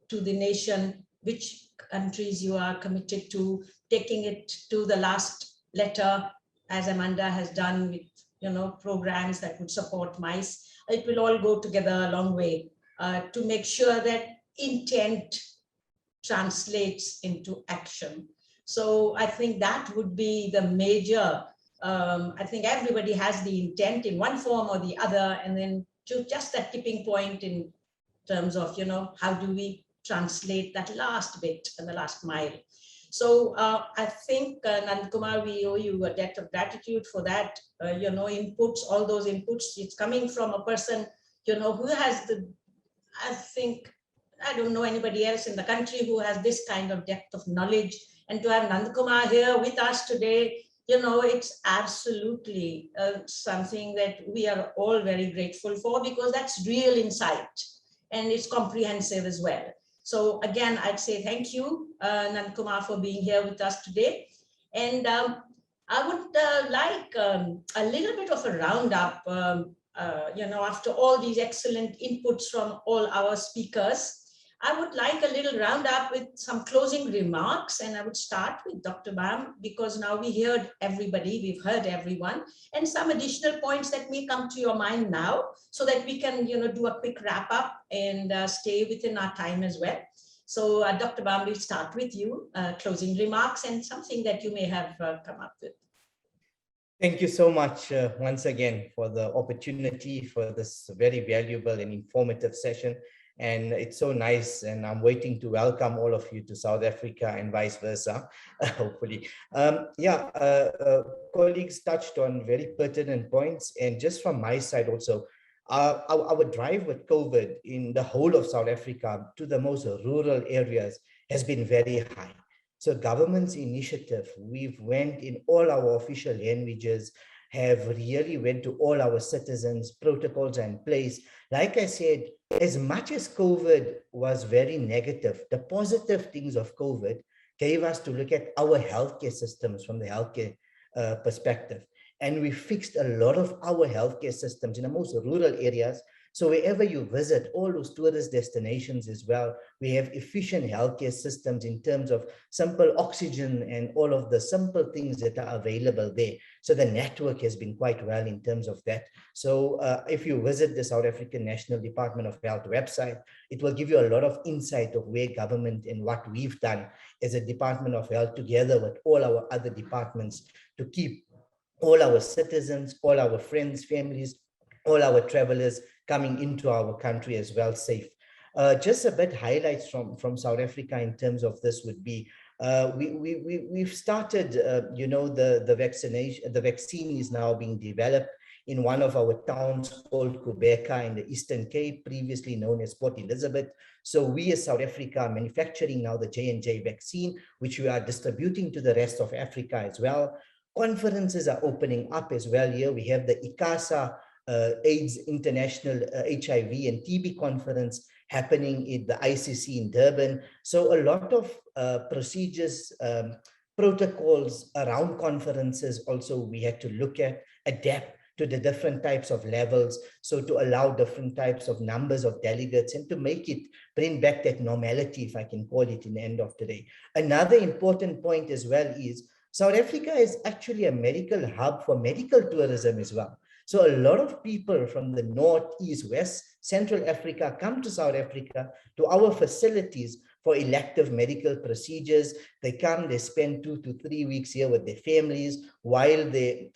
to the nation, which countries you are committed to, taking it to the last letter, as Amanda has done with programs that would support MICE. It will all go together a long way to make sure that intent translates into action. So I think that would be the major, I think everybody has the intent in one form or the other, and then to just that tipping point in terms of, how do we translate that last bit and the last mile. So I think, Nankumar, we owe you a debt of gratitude for that, inputs, all those inputs. It's coming from a person, who has I don't know anybody else in the country who has this kind of depth of knowledge. And to have Nankumar here with us today, it's absolutely something that we are all very grateful for, because that's real insight and it's comprehensive as well. So again, I'd say thank you, Nankumar, for being here with us today. And I would like a little bit of a roundup, after all these excellent inputs from all our speakers. I would like a little roundup with some closing remarks, and I would start with Dr. Bam, because now we heard everybody, we've heard everyone, and some additional points that may come to your mind now, so that we can, do a quick wrap up and stay within our time as well. So Dr. Bam, we'll start with you, closing remarks and something that you may have come up with. Thank you so much once again for the opportunity for this very valuable and informative session. And it's so nice, and I'm waiting to welcome all of you to South Africa and vice versa, hopefully. Colleagues touched on very pertinent points, and just from my side also, our drive with COVID in the whole of South Africa to the most rural areas has been very high. So government's initiative, we've went in all our official languages, have really went to all our citizens, protocols are in place. Like I said, as much as COVID was very negative, the positive things of COVID gave us to look at our healthcare systems from the healthcare perspective. And we fixed a lot of our healthcare systems in the most rural areas. So wherever you visit, all those tourist destinations as well, we have efficient healthcare systems in terms of simple oxygen and all of the simple things that are available there. So the network has been quite well in terms of that. So if you visit the South African National Department of Health website, it will give you a lot of insight of where government and what we've done as a Department of Health together with all our other departments to keep all our citizens, all our friends, families, all our travelers coming into our country as well safe. Just a bit highlights from South Africa in terms of this would be, we've started, the vaccination, the vaccine is now being developed in one of our towns called Kubeka in the Eastern Cape, previously known as Port Elizabeth. So we as South Africa are manufacturing now the J&J vaccine, which we are distributing to the rest of Africa as well. Conferences are opening up as well here. We have the ICASA AIDS International HIV and TB conference happening at the ICC in Durban. So a lot of procedures, protocols around conferences also we had to look at, adapt to the different types of levels, so to allow different types of numbers of delegates and to make it, bring back that normality, if I can call it, in the end of the day. Another important point as well is South Africa is actually a medical hub for medical tourism as well. So a lot of people from the north, east, west, Central Africa come to South Africa, to our facilities for elective medical procedures. They come, they spend 2 to 3 weeks here with their families while the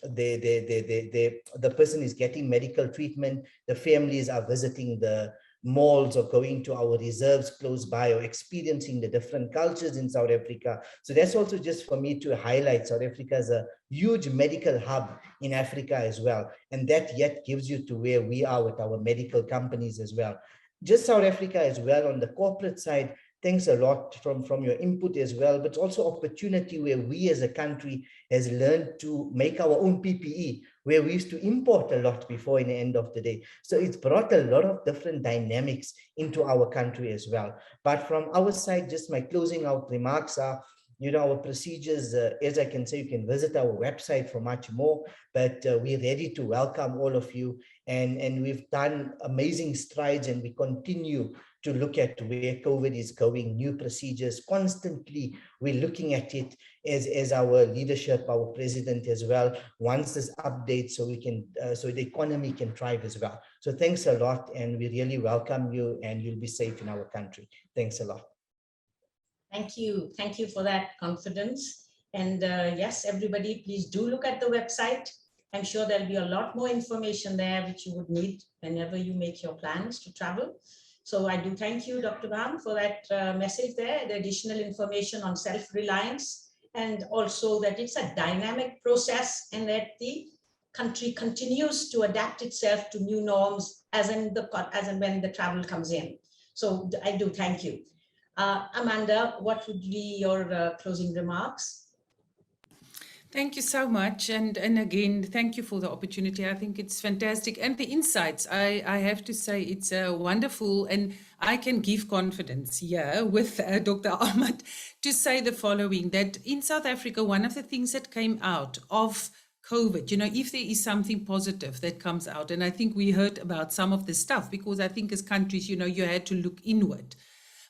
person is getting medical treatment. The families are visiting the malls or going to our reserves close by or experiencing the different cultures in South Africa. So that's also just for me to highlight South Africa as a huge medical hub in Africa as well. And that yet gives you to where we are with our medical companies as well. Just South Africa as well on the corporate side, thanks a lot from your input as well, but it's also opportunity where we as a country has learned to make our own PPE, where we used to import a lot before in the end of the day. So it's brought a lot of different dynamics into our country as well. But from our side, just my closing out remarks are, our procedures, as I can say, you can visit our website for much more, but we're ready to welcome all of you. And we've done amazing strides, and we continue to look at where COVID is going, new procedures. Constantly, we're looking at it as our leadership, our president as well, wants this update so we can, so the economy can thrive as well. So thanks a lot, and we really welcome you, and you'll be safe in our country. Thanks a lot. Thank you. Thank you for that confidence. And yes, everybody, please do look at the website. I'm sure there'll be a lot more information there which you would need whenever you make your plans to travel. So I do thank you, Dr. Bam, for that message there, the additional information on self-reliance, and also that it's a dynamic process and that the country continues to adapt itself to new norms as and when the travel comes in. So I do thank you. Amanda, what would be your closing remarks? Thank you so much. And again, thank you for the opportunity. I think it's fantastic. And the insights, I have to say, it's wonderful. And I can give confidence here with Dr. Ahmad to say the following, that in South Africa, one of the things that came out of COVID, if there is something positive that comes out, and I think we heard about some of the stuff, because I think as countries, you had to look inward.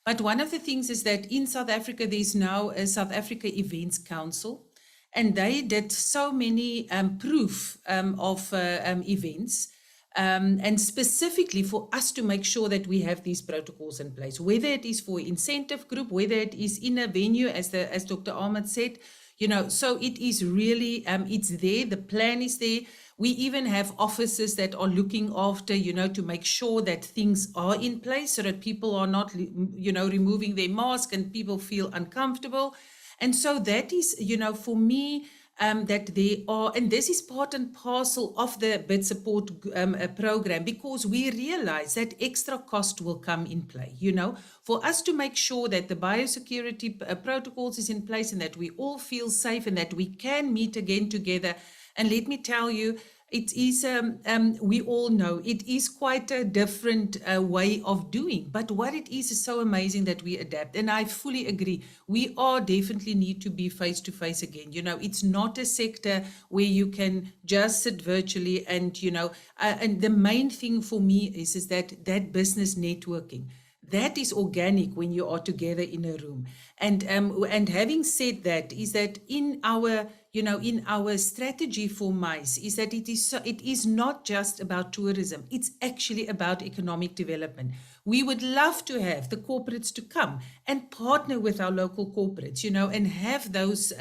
But one of the things is that in South Africa, there's now a South Africa Events Council, and they did so many proof of events, and specifically for us to make sure that we have these protocols in place, whether it is for incentive group, whether it is in a venue, as Dr. Ahmed said, so it is really, it's there, the plan is there. We even have officers that are looking after, to make sure that things are in place so that people are not, removing their mask and people feel uncomfortable. And so that is, for me, that they are, and this is part and parcel of the bid support program, because we realize that extra cost will come in play, for us to make sure that the biosecurity protocols is in place and that we all feel safe and that we can meet again together. And let me tell you, it is, we all know, it is quite a different way of doing. But what it is so amazing that we adapt. And I fully agree. We are definitely need to be face to face again. It's not a sector where you can just sit virtually. And, and the main thing for me is that business networking. That is organic when you are together in a room. And having said that, is that in our, in our strategy for MICE, is that it is not just about tourism. It's actually about economic development. We would love to have the corporates to come and partner with our local corporates, and have those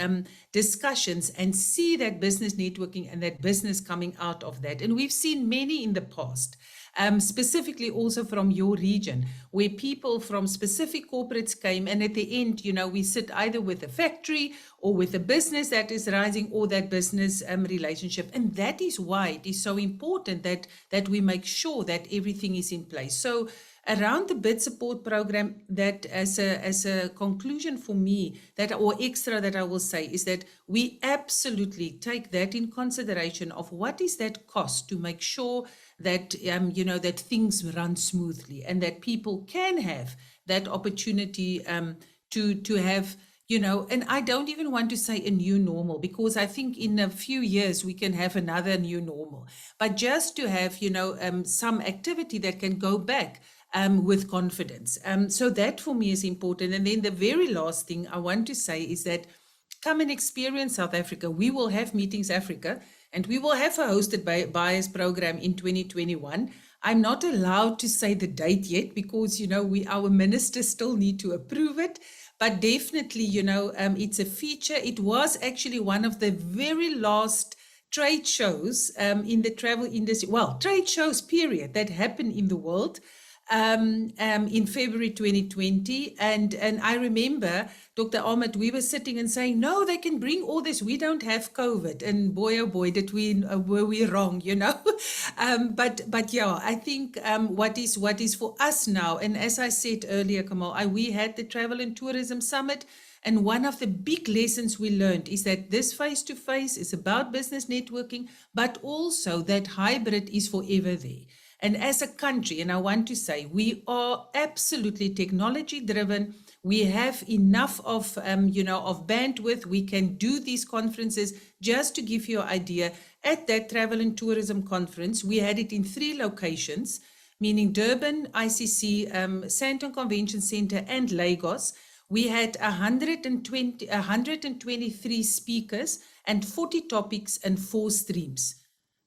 discussions and see that business networking and that business coming out of that. And we've seen many in the past. Specifically also from your region, where people from specific corporates came, and at the end, we sit either with a factory or with a business that is rising, or that business relationship. And that is why it is so important that we make sure that everything is in place. So around the bid support program, that as a conclusion for me, or extra that I will say, is that we absolutely take that in consideration of what is that cost to make sure that, that things run smoothly and that people can have that opportunity to have, and I don't even want to say a new normal, because I think in a few years we can have another new normal, but just to have, some activity that can go back with confidence. So that for me is important. And then the very last thing I want to say is that come and experience South Africa. We will have Meetings Africa, and we will have a hosted buyers program in 2021. I'm not allowed to say the date yet because, our ministers still need to approve it. But definitely, it's a feature. It was actually one of the very last trade shows in the travel industry, trade shows period, that happened in the world. in February 2020. And I remember, Dr. Ahmed, we were sitting and saying, no, they can bring all this. We don't have COVID. And boy, oh boy, were we wrong, you know. But yeah, I think what is for us now, and as I said earlier, Kamal, we had the Travel and Tourism Summit. And one of the big lessons we learned is that this face-to-face is about business networking, but also that hybrid is forever there. And as a country, and I want to say, we are absolutely technology driven. We have enough of, of bandwidth. We can do these conferences. Just to give you an idea, at that Travel and Tourism Conference, we had it in 3 locations, meaning Durban, ICC, Sandton Convention Center, and Lagos. We had 123 speakers and 40 topics and 4 streams.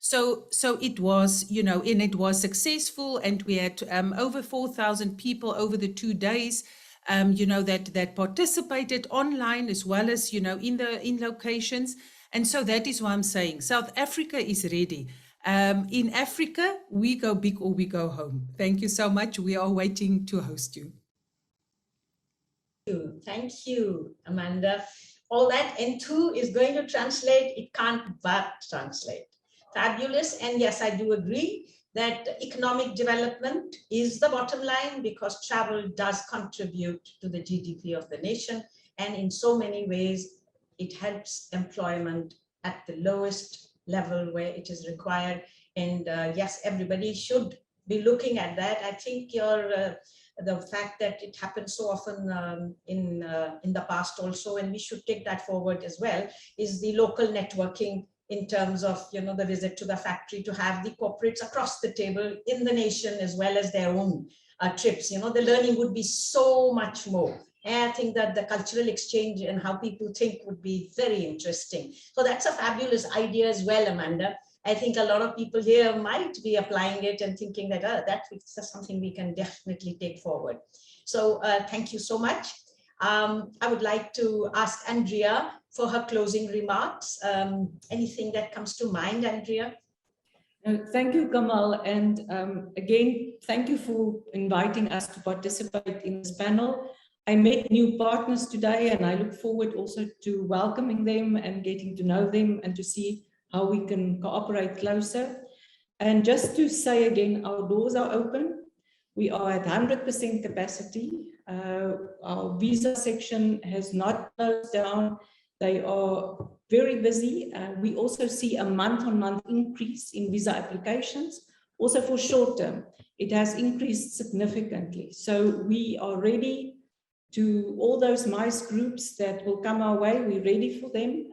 So it was, and it was successful, and we had over 4,000 people over the 2 days, that participated online as well as, in locations. And so that is why I'm saying South Africa is ready. In Africa, we go big or we go home. Thank you so much. We are waiting to host you. Thank you, Amanda. All that N2 is going to translate, it can't but translate. Fabulous. And yes, I do agree that economic development is the bottom line, because travel does contribute to the GDP of the nation. And in so many ways, it helps employment at the lowest level where it is required. And yes, everybody should be looking at that. I think the fact that it happens so often in the past also, and we should take that forward as well, is the local networking in terms of, the visit to the factory, to have the corporates across the table in the nation as well as their own trips. The learning would be so much more. And I think that the cultural exchange and how people think would be very interesting. So that's a fabulous idea as well, Amanda. I think a lot of people here might be applying it and thinking that that's something we can definitely take forward. So thank you so much. I would like to ask Andrea for her closing remarks. Anything that comes to mind, Andrea? Thank you, Kamal. And again, thank you for inviting us to participate in this panel. I met new partners today, and I look forward also to welcoming them and getting to know them and to see how we can cooperate closer. And just to say again, our doors are open. We are at 100% capacity. Our visa section has not closed down. They are very busy. We also see a month-on-month increase in visa applications. Also for short term, it has increased significantly. So we are ready to all those MICE groups that will come our way. We're ready for them.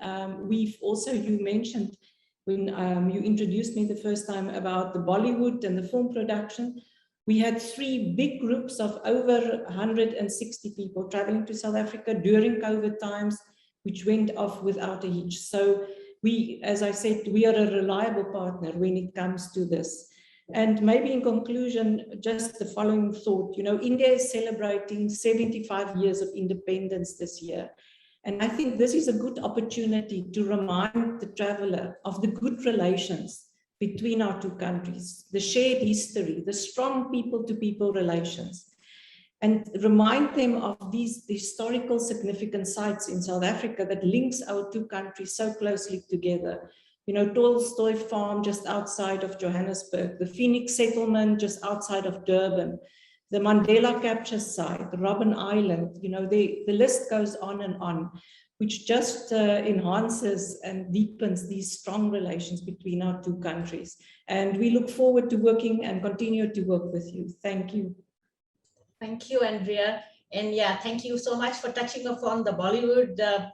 We've also, you mentioned when you introduced me the first time about the Bollywood and the film production, we had 3 big groups of over 160 people traveling to South Africa during COVID times, which went off without a hitch. So we, as I said, we are a reliable partner when it comes to this. And maybe in conclusion, just the following thought, India is celebrating 75 years of independence this year. And I think this is a good opportunity to remind the traveler of the good relations between our 2 countries, the shared history, the strong people-to-people relations, and remind them of these historical significant sites in South Africa that links our 2 countries so closely together. Tolstoy Farm just outside of Johannesburg, the Phoenix Settlement just outside of Durban, the Mandela Capture Site, the Robben Island, the list goes on, which just enhances and deepens these strong relations between our 2 countries. And we look forward to working and continue to work with you. Thank you. Thank you, Andrea. And yeah, thank you so much for touching upon the Bollywood, the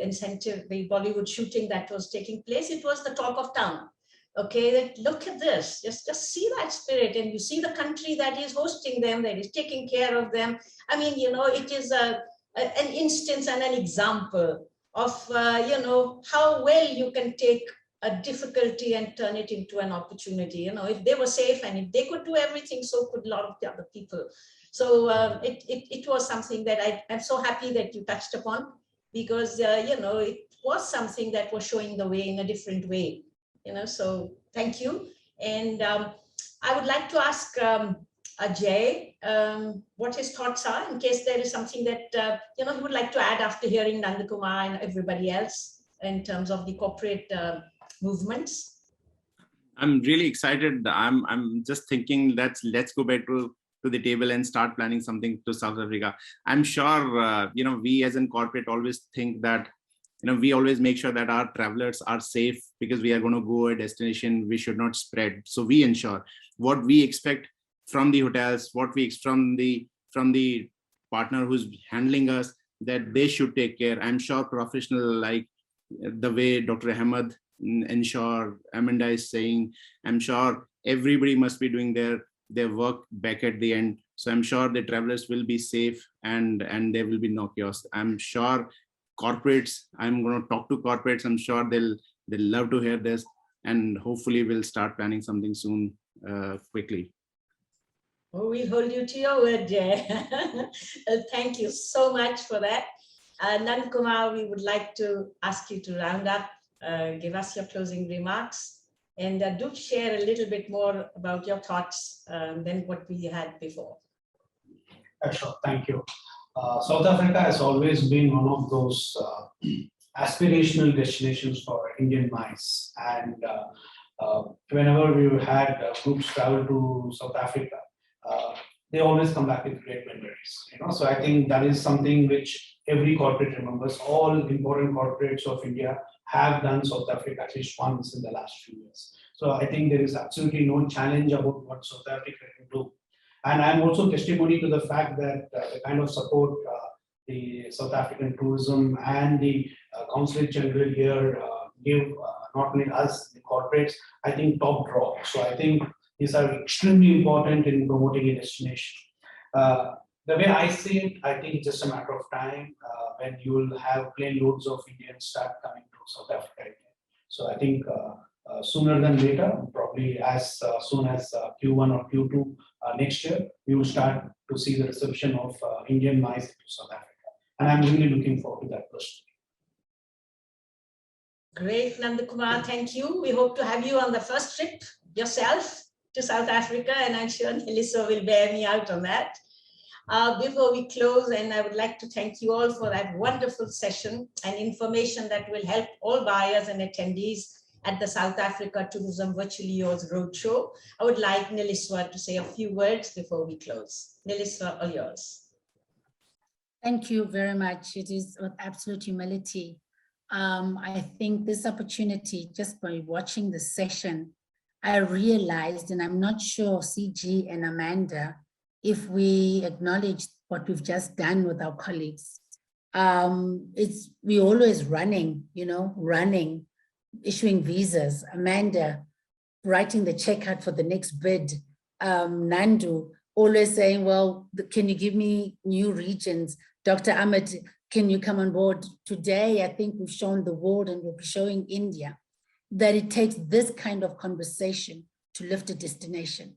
incentive, the Bollywood shooting that was taking place. It was the talk of town. Okay, look at this, just see that spirit, and you see the country that is hosting them, that is taking care of them. I mean, it is an instance and an example of, how well you can take a difficulty and turn it into an opportunity. If they were safe and if they could do everything, so could a lot of the other people. So it was something that I'm so happy that you touched upon, because, it was something that was showing the way in a different way. So thank you. And I would like to ask Ajay what his thoughts are, in case there is something that he would like to add after hearing Nandakumar and everybody else in terms of the corporate movements. I'm really excited. I'm just thinking, let's go back to the table and start planning something to South Africa. I'm sure we as in corporate always think that we always make sure that our travelers are safe, because we are going to go a destination, we should not spread. So we ensure what we expect from the hotels, what we expect from the partner who's handling us, that they should take care. I'm sure professional, like the way Dr. Ahmed ensure, Amanda is saying, I'm sure everybody must be doing their work back at the end. So I'm sure the travelers will be safe and there will be no chaos. I'm sure corporates, I'm going to talk to corporates. I'm sure they'll love to hear this, and hopefully we'll start planning something soon, quickly. Oh, we hold you to your word, Jay. Thank you so much for that. Nandakumar, we would like to ask you to round up, give us your closing remarks, and do share a little bit more about your thoughts than what we had before. Sure, thank you. South Africa has always been one of those aspirational destinations for Indian mice, and whenever we've had groups travel to South Africa, they always come back with great memories. So I think that is something which every corporate remembers. All important corporates of India have done South Africa at least once in the last few years. So I think there is absolutely no challenge about what South Africa can do. And I'm also testimony to the fact that the kind of support the South African tourism and the Consulate General here give not only us, the corporates, I think top draw. So I think these are extremely important in promoting a destination. The way I see it, I think it's just a matter of time when you will have plane loads of Indians start coming to South Africa again. So I think sooner than later, probably as soon as Q1 or Q2 next year, we will start to see the reception of Indian mice to South Africa. And I'm really looking forward to that personally. Great, Nandakumar, thank you. We hope to have you on the first trip yourself to South Africa, and I'm sure Nelisa will bear me out on that. Before we close, and I would like to thank you all for that wonderful session and information that will help all buyers and attendees at the South Africa Tourism Virtually Yours Roadshow. I would like Neliswa to say a few words before we close. Neliswa, all yours. Thank you very much. It is with absolute humility. I think this opportunity, just by watching the session, I realized, and I'm not sure, CG and Amanda, if we acknowledge what we've just done with our colleagues. We're always running, issuing visas. Amanda writing the checkout for the next bid. Nandu always saying, well, can you give me new regions? Dr. Ahmed, can you come on board? Today, I think we've shown the world, and we'll be showing India, that it takes this kind of conversation to lift a destination.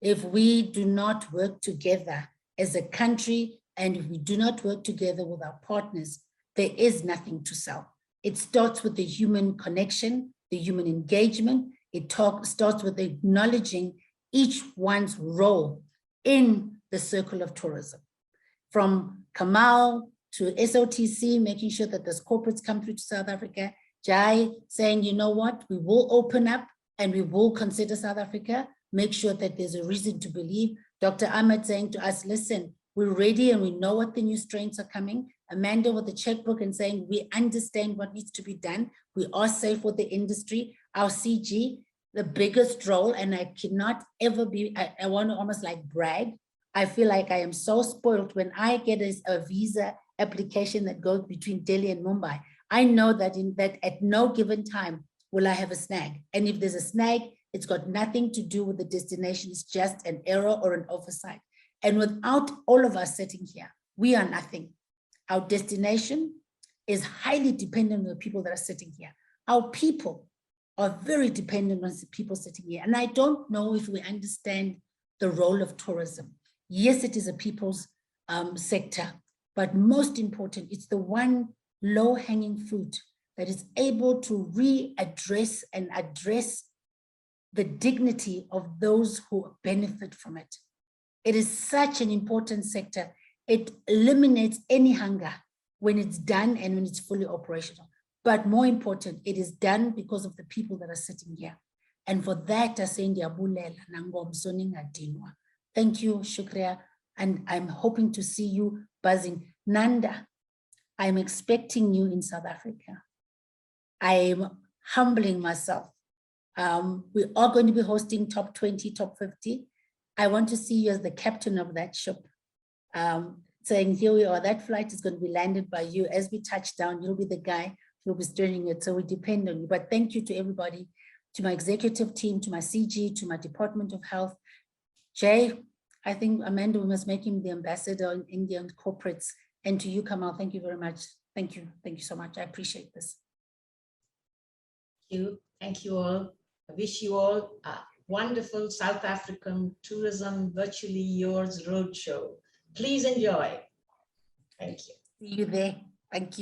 If we do not work together as a country, and if we do not work together with our partners, there is nothing to sell. It starts with the human connection, the human engagement. It starts with acknowledging each one's role in the circle of tourism. From Kamal to SOTC, making sure that those corporates come through to South Africa, Jai saying, you know what, we will open up and we will consider South Africa, make sure that there's a reason to believe. Dr. Ahmed saying to us, listen, we're ready and we know what the new strains are coming. Amanda with the checkbook and saying, we understand what needs to be done. We are safe with the industry. Our CG, the biggest role, and I cannot ever be, I want to almost like brag. I feel like I am so spoiled when I get a visa application that goes between Delhi and Mumbai. I know that at no given time will I have a snag. And if there's a snag, it's got nothing to do with the destination. It's just an error or an oversight. And without all of us sitting here, we are nothing. Our destination is highly dependent on the people that are sitting here. Our people are very dependent on the people sitting here. And I don't know if we understand the role of tourism. Yes, it is a people's sector, but most important, it's the one low-hanging fruit that is able to readdress and address the dignity of those who benefit from it. It is such an important sector. It eliminates any hunger when it's done and when it's fully operational. But more important, it is done because of the people that are sitting here. And for that, I say ndiyabulela nangomso ningadinwa. Thank you, Shukriya. And I'm hoping to see you buzzing. Nanda, I'm expecting you in South Africa. I'm humbling myself. We are going to be hosting top 20, top 50. I want to see you as the captain of that ship. Saying, here we are, that flight is going to be landed by you. As we touch down, you'll be the guy who'll be steering it. So we depend on you. But thank you to everybody, to my executive team, to my CG, to my Department of Health. Jay, I think Amanda, we must make him the ambassador in Indian corporates. And to you, Kamal, thank you very much. Thank you. Thank you so much. I appreciate this. Thank you. Thank you all. I wish you all a wonderful South African Tourism Virtually Yours Roadshow. Please enjoy. Thank you. See you there. Thank you.